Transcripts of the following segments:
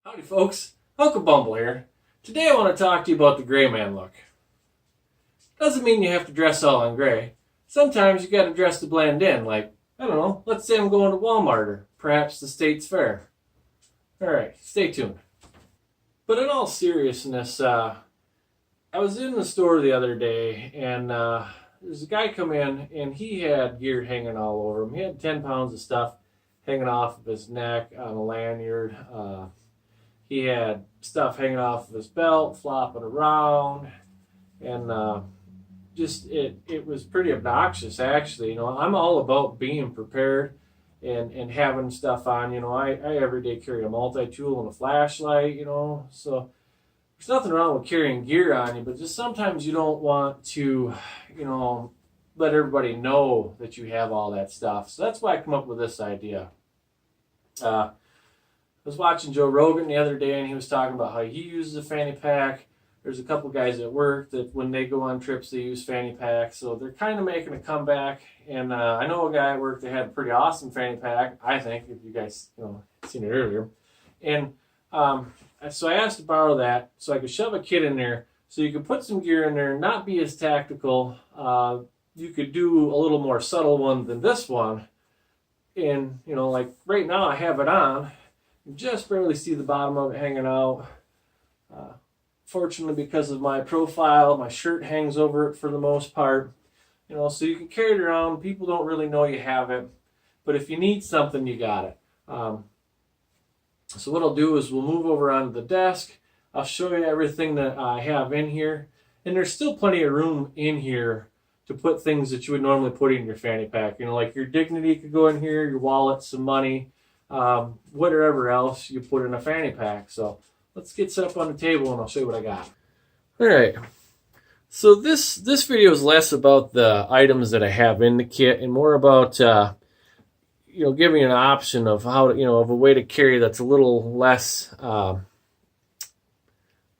Howdy folks, Uncle Bumble here. Today I want to talk to you about the gray man look. Doesn't mean you have to dress all in gray. Sometimes you gotta dress to blend in, like, I don't know, let's say I'm going to Walmart or perhaps the State's Fair. Alright, stay tuned. But in all seriousness, I was in the store the other day and there's a guy come in and he had gear hanging all over him. He had 10 pounds of stuff hanging off of his neck on a lanyard. He had stuff hanging off of his belt, flopping around, and it was pretty obnoxious, actually. You know, I'm all about being prepared and having stuff on. You know, I every day carry a multi-tool and a flashlight, you know, so there's nothing wrong with carrying gear on you, but just sometimes you don't want to, you know, let everybody know that you have all that stuff. So that's why I come up with this idea. I was watching Joe Rogan the other day, and he was talking about how he uses a fanny pack. There's a couple guys at work that when they go on trips, they use fanny packs. So they're kind of making a comeback. And I know a guy at work that had a pretty awesome fanny pack, I think, if you guys seen it earlier. And so I asked to borrow that so I could shove a kit in there so you could put some gear in there and not be as tactical. You could do a little more subtle one than this one. And, you know, like right now I have it on. You just barely see the bottom of it hanging out. Fortunately, because of my profile, my shirt hangs over it for the most part. You know, so you can carry it around. People don't really know you have it. But if you need something, you got it. So what I'll do is we'll move over onto the desk. I'll show you everything that I have in here. And there's still plenty of room in here to put things that you would normally put in your fanny pack. You know, like your dignity could go in here, your wallet, some money, whatever else you put in a fanny pack. So let's get set up on the table and I'll show you what I got. All right. So this video is less about the items that I have in the kit and more about giving you an option of how to, of a way to carry that's a little less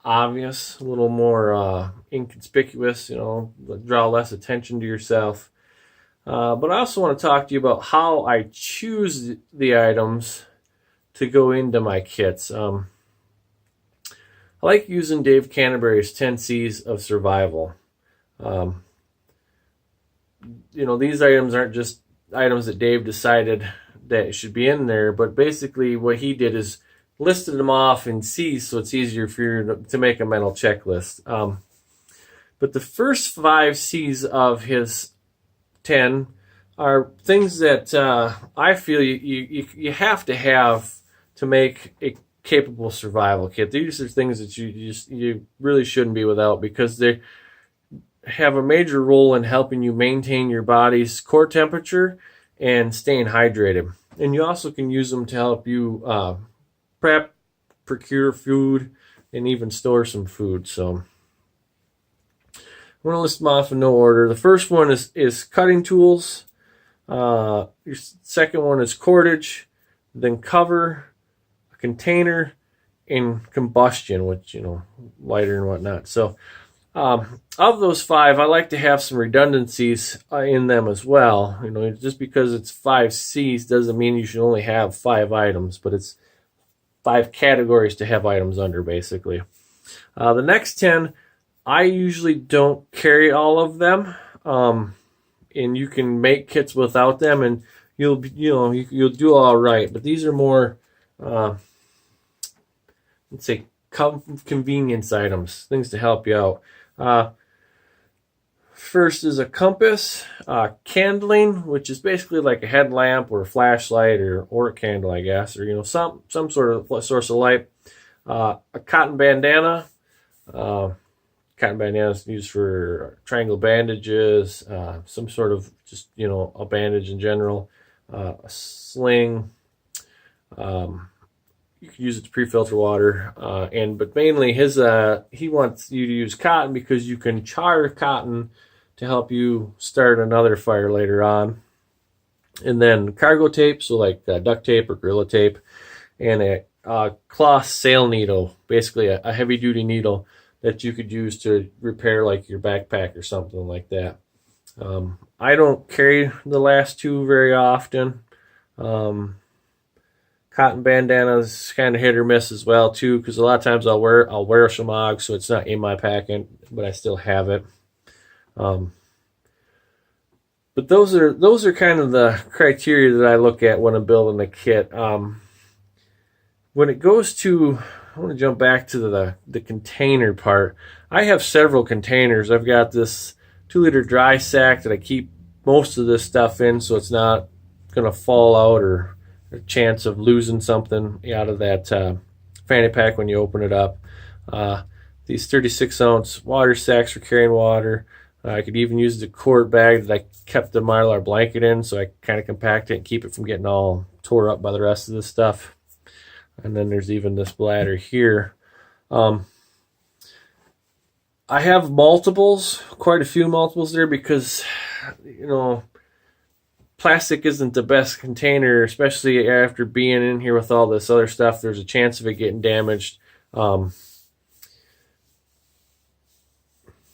obvious, a little more inconspicuous, draw less attention to yourself. But I also want to talk to you about how I choose the items to go into my kits. I like using Dave Canterbury's 10 C's of Survival. These items aren't just items that Dave decided that should be in there, but basically what he did is listed them off in C's so it's easier for you to make a mental checklist. But the first 5 C's of his 10 are things that I feel you have to make a capable survival kit. These are things that you really shouldn't be without because they have a major role in helping you maintain your body's core temperature and staying hydrated. And you also can use them to help you prep, procure food, and even store some food. So I'm going to list them off in no order. The first one is cutting tools. Your second one is cordage, then cover, a container, and combustion, which, lighter and whatnot. So of those 5, I like to have some redundancies in them as well. Just because it's 5 C's doesn't mean you should only have 5 items, but it's 5 categories to have items under, basically. The next 10, I usually don't carry all of them, and you can make kits without them, and you'll do all right. But these are more, let's say, convenience items, things to help you out. First is a compass, candling, which is basically like a headlamp or a flashlight or a candle, I guess, or some sort of source of light. A cotton bandana. Cotton bandana is used for triangle bandages, some sort of just a bandage in general. A sling. You can use it to pre-filter water, but mainly he wants you to use cotton because you can char cotton to help you start another fire later on. And then cargo tape, so like duct tape or Gorilla tape, and a cloth sail needle, basically a heavy-duty needle that you could use to repair like your backpack or something like that. I don't carry the last 2 very often. Cotton Cotton bandanas kind of hit or miss as well too, because a lot of times I'll wear a shamag, so it's not in my pack, but I still have it. But those are kind of the criteria that I look at when I'm building a kit. When it goes to, I want to jump back to the container part. I have several containers. I've got this 2-liter dry sack that I keep most of this stuff in, so it's not going to fall out or a chance of losing something out of that fanny pack when you open it up. These 36-ounce water sacks for carrying water. I could even use the quart bag that I kept the Mylar blanket in, so I kind of compact it and keep it from getting all tore up by the rest of this stuff. And then there's even this bladder here. I have multiples, quite a few multiples there, because, you know, plastic isn't the best container, especially after being in here with all this other stuff. There's a chance of it getting damaged. Yeah,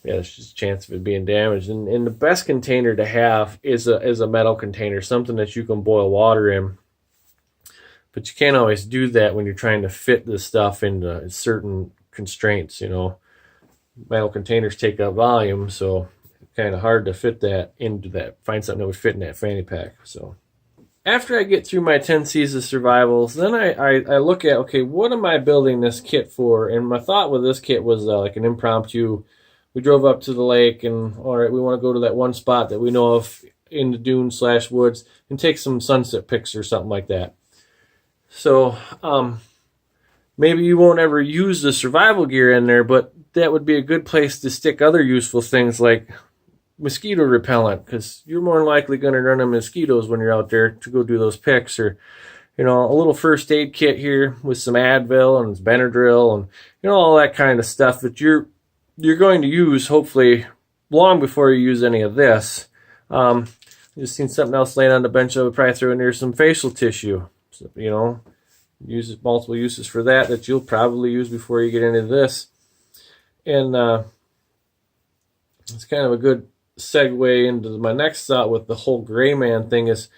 there's just a chance of it being damaged. And the best container to have is a metal container, something that you can boil water in. But you can't always do that when you're trying to fit this stuff into certain constraints, you know. Metal containers take up volume, so it's kind of hard to fit that into that, find something that would fit in that fanny pack. So after I get through my 10 C's of survivals, then I look at, okay, what am I building this kit for? And my thought with this kit was like an impromptu. We drove up to the lake, and all right, we want to go to that one spot that we know of in the dunes/woods and take some sunset pics or something like that. So maybe you won't ever use the survival gear in there, but that would be a good place to stick other useful things like mosquito repellent, because you're more than likely going to run into mosquitoes when you're out there to go do those pics. Or, you know, a little first aid kit here with some Advil and Benadryl and, you know, all that kind of stuff that you're going to use hopefully long before you use any of this. Just seen something else laying on the bench. I would probably throw in there some facial tissue. So, you know, use multiple uses for that you'll probably use before you get into this. And it's kind of a good segue into my next thought with the whole gray man thing is,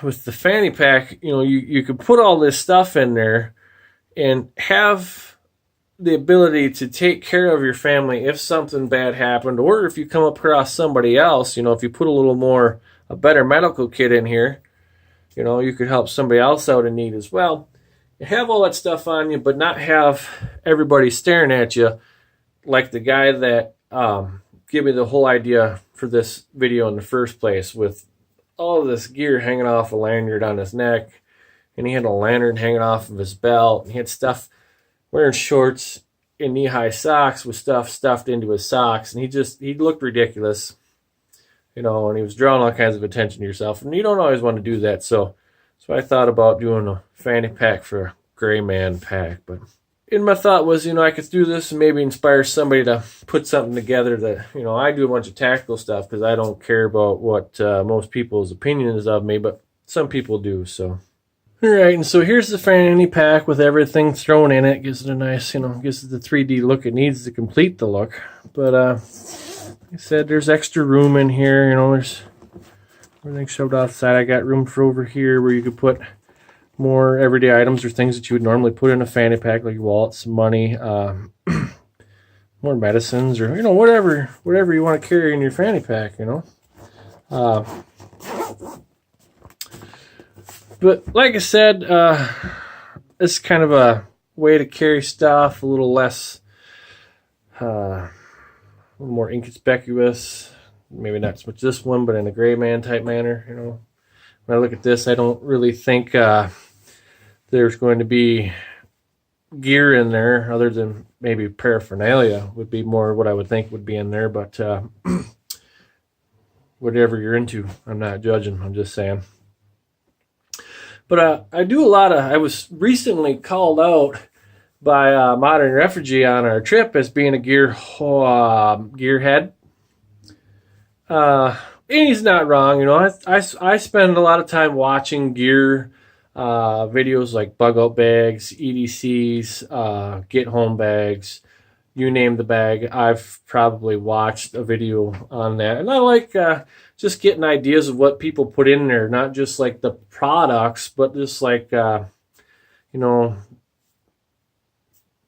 with the fanny pack, you know, you could put all this stuff in there and have the ability to take care of your family if something bad happened, or if you come across somebody else. You know, if you put a better medical kit in here, you know, you could help somebody else out in need as well. You have all that stuff on you, but not have everybody staring at you like the guy that gave me the whole idea for this video in the first place, with all of this gear hanging off a lanyard on his neck, and he had a lantern hanging off of his belt, and he had stuff, wearing shorts and knee-high socks with stuff stuffed into his socks, and he looked ridiculous, you know, and he was drawing all kinds of attention to yourself, and you don't always want to do that. So I thought about doing a fanny pack for a gray man pack. But and my thought was, you know, I could do this and maybe inspire somebody to put something together that, you know, I do a bunch of tactical stuff because I don't care about what most people's opinion is of me, but some people do. So all right, and so here's the fanny pack with everything thrown in it. Gives it a nice, you know, gives it the 3D look it needs to complete the look. But like I said, there's extra room in here. You know, there's everything shoved outside. I got room for over here where you could put more everyday items or things that you would normally put in a fanny pack, like your wallet, some money, more medicines, or, you know, whatever you want to carry in your fanny pack, you know. But like I said, it's kind of a way to carry stuff a little less, a little more inconspicuous. Maybe not so much this one, but in a gray man type manner. You know, when I look at this, I don't really think there's going to be gear in there other than maybe paraphernalia would be more what I would think would be in there. But whatever you're into, I'm not judging. I'm just saying. But I was recently called out by Modern Refugee on our trip as being a gearhead. And he's not wrong. You know, I spend a lot of time watching gear videos like bug out bags, EDCs, get home bags, you name the bag. I've probably watched a video on that, and I like just getting ideas of what people put in there, not just like the products, but just like you know,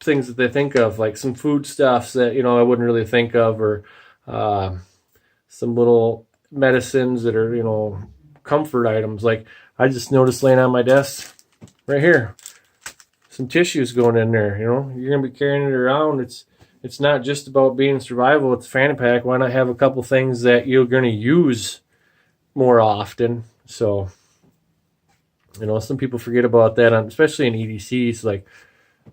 things that they think of, like some foodstuffs that, you know, I wouldn't really think of, or some little medicines that are, you know, comfort items. Like I just noticed laying on my desk right here, some tissues going in there. You know, you're gonna be carrying it around. It's not just about being survival. It's a fanny pack. Why not have a couple things that you're gonna use more often? So, you know, some people forget about that, especially in EDCs. Like,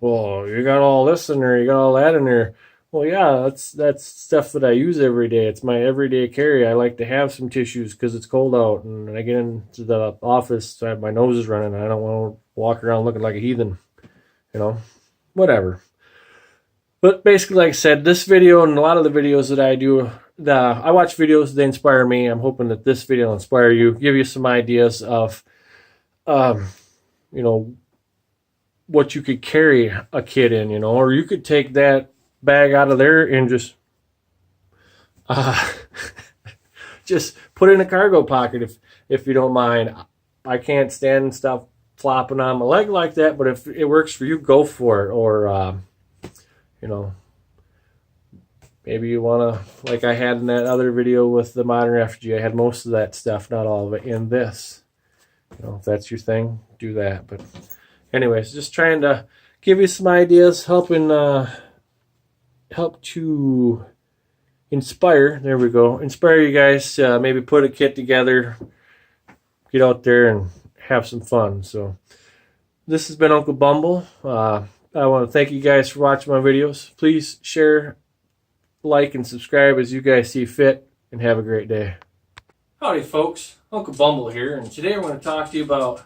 well, you got all this in there, you got all that in there. Well, yeah, that's stuff that I use every day. It's my everyday carry. I like to have some tissues because it's cold out, and I get into the office, my nose is running. I don't want to walk around looking like a heathen, you know, whatever. But basically, like I said, this video and a lot of the videos that I do, I watch videos that inspire me. I'm hoping that this video will inspire you, give you some ideas of, you know, what you could carry a kid in, you know, or you could take that bag out of there and just just put it in a cargo pocket if you don't mind. I can't stand stuff flopping on my leg like that, but if it works for you, go for it. Or you know, maybe you want to, like I had in that other video with the Modern Refugee, I had most of that stuff, not all of it, in this. You know, if that's your thing, do that. But anyways, just trying to give you some ideas, help to inspire. There we go. Inspire you guys. Maybe put a kit together, get out there and have some fun. So this has been Uncle Bumble. I want to thank you guys for watching my videos. Please share, like, and subscribe as you guys see fit, and have a great day. Howdy, folks. Uncle Bumble here, and today I'm going to talk to you about the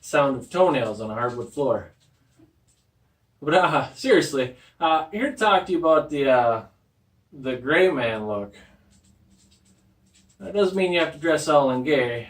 sound of toenails on a hardwood floor. But seriously, here to talk to you about the gray man look. That doesn't mean you have to dress all in gay.